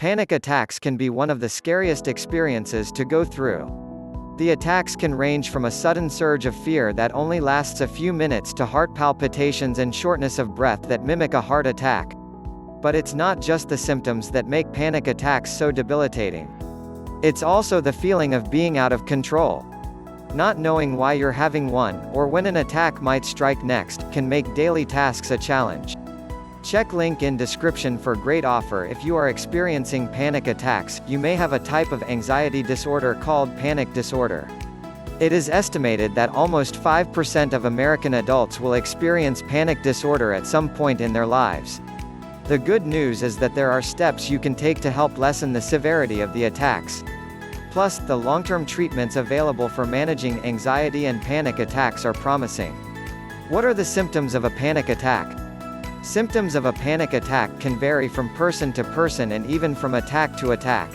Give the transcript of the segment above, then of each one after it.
Panic attacks can be one of the scariest experiences to go through. The attacks can range from a sudden surge of fear that only lasts a few minutes to heart palpitations and shortness of breath that mimic a heart attack. But it's not just the symptoms that make panic attacks so debilitating. It's also the feeling of being out of control. Not knowing why you're having one, or when an attack might strike next, can make daily tasks a challenge. Check link in description for great offer. If you are experiencing panic attacks, you may have a type of anxiety disorder called panic disorder. It is estimated that almost 5% of American adults will experience panic disorder at some point in their lives. The good news is that there are steps you can take to help lessen the severity of the attacks. Plus, the long-term treatments available for managing anxiety and panic attacks are promising. What are the symptoms of a panic attack? Symptoms of a panic attack can vary from person to person and even from attack to attack.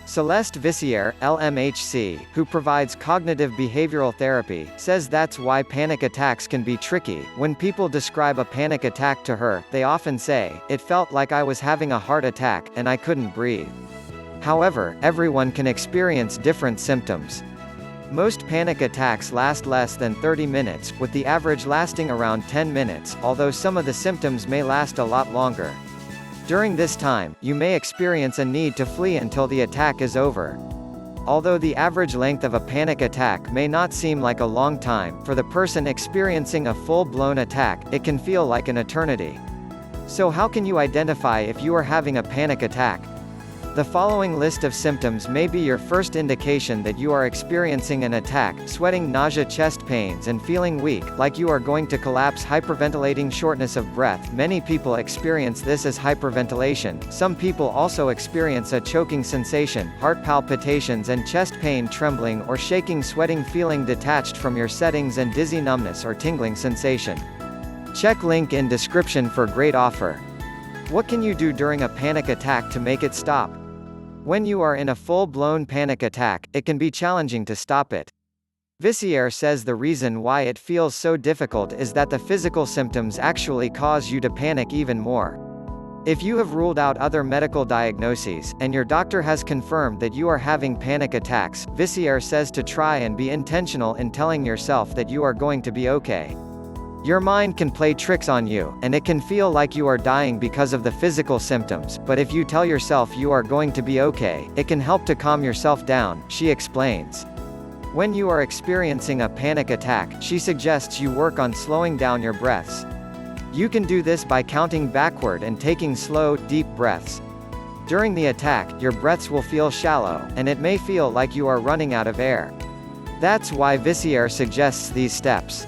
Celeste Vissiere, LMHC, who provides cognitive behavioral therapy, says that's why panic attacks can be tricky. When people describe a panic attack to her, they often say, "It felt like I was having a heart attack, and I couldn't breathe." However, everyone can experience different symptoms. Most panic attacks last less than 30 minutes, with the average lasting around 10 minutes, although some of the symptoms may last a lot longer. During this time, you may experience a need to flee until the attack is over. Although the average length of a panic attack may not seem like a long time, for the person experiencing a full-blown attack, it can feel like an eternity. So how can you identify if you are having a panic attack? The following list of symptoms may be your first indication that you are experiencing an attack: sweating, nausea, chest pains and feeling weak, like you are going to collapse, hyperventilating, shortness of breath. Many people experience this as hyperventilation. Some people also experience a choking sensation, heart palpitations and chest pain, trembling or shaking, sweating, feeling detached from your settings and dizzy, numbness or tingling sensation. Check link in description for great offer. What can you do during a panic attack to make it stop? When you are in a full-blown panic attack, it can be challenging to stop it. Vissiere says the reason why it feels so difficult is that the physical symptoms actually cause you to panic even more. If you have ruled out other medical diagnoses, and your doctor has confirmed that you are having panic attacks, Vissiere says to try and be intentional in telling yourself that you are going to be okay. Your mind can play tricks on you, and it can feel like you are dying because of the physical symptoms, but if you tell yourself you are going to be okay, it can help to calm yourself down, she explains. When you are experiencing a panic attack, she suggests you work on slowing down your breaths. You can do this by counting backward and taking slow, deep breaths. During the attack, your breaths will feel shallow, and it may feel like you are running out of air. That's why Vissiere suggests these steps.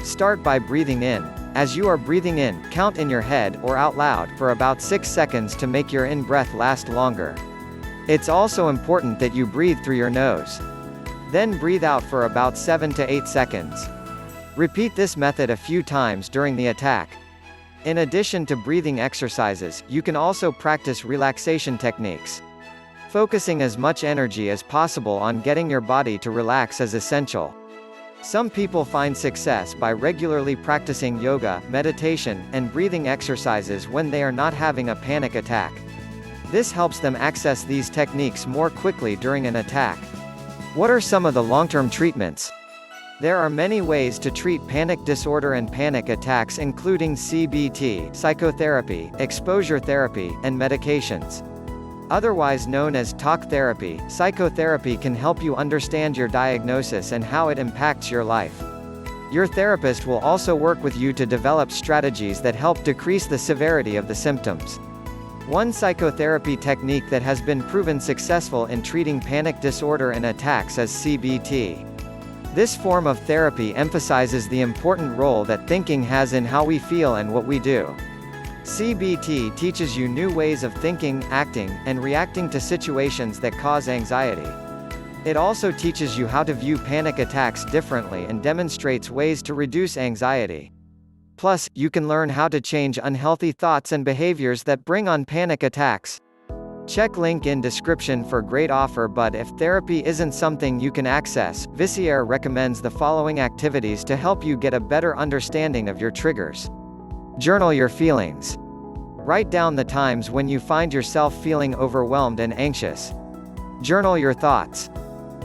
Start by breathing in. As you are breathing in, count in your head, or out loud, for about 6 seconds to make your in-breath last longer. It's also important that you breathe through your nose. Then breathe out for about 7 to 8 seconds. Repeat this method a few times during the attack. In addition to breathing exercises, you can also practice relaxation techniques. Focusing as much energy as possible on getting your body to relax is essential. Some people find success by regularly practicing yoga, meditation, and breathing exercises when they are not having a panic attack. This helps them access these techniques more quickly during an attack. What are some of the long-term treatments? There are many ways to treat panic disorder and panic attacks, including CBT, psychotherapy, exposure therapy, and medications. Otherwise known as talk therapy, psychotherapy can help you understand your diagnosis and how it impacts your life. Your therapist will also work with you to develop strategies that help decrease the severity of the symptoms. One psychotherapy technique that has been proven successful in treating panic disorder and attacks is CBT. This form of therapy emphasizes the important role that thinking has in how we feel and what we do. CBT teaches you new ways of thinking, acting, and reacting to situations that cause anxiety. It also teaches you how to view panic attacks differently and demonstrates ways to reduce anxiety. Plus, you can learn how to change unhealthy thoughts and behaviors that bring on panic attacks. Check link in description for great offer. But if therapy isn't something you can access, Vissiere recommends the following activities to help you get a better understanding of your triggers. Journal your feelings. Write down the times when you find yourself feeling overwhelmed and anxious. Journal your thoughts.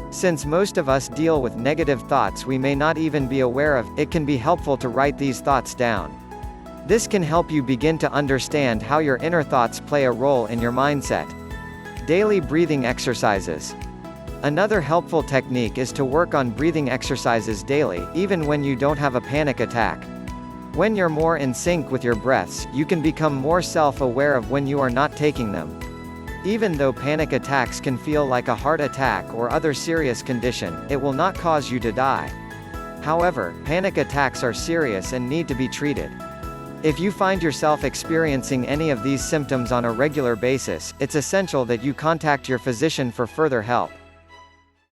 Since most of us deal with negative thoughts we may not even be aware of, it can be helpful to write these thoughts down. This can help you begin to understand how your inner thoughts play a role in your mindset. Daily breathing exercises. Another helpful technique is to work on breathing exercises daily, even when you don't have a panic attack. When you're more in sync with your breaths, you can become more self-aware of when you are not taking them. Even though panic attacks can feel like a heart attack or other serious condition, it will not cause you to die. However, panic attacks are serious and need to be treated. If you find yourself experiencing any of these symptoms on a regular basis, it's essential that you contact your physician for further help.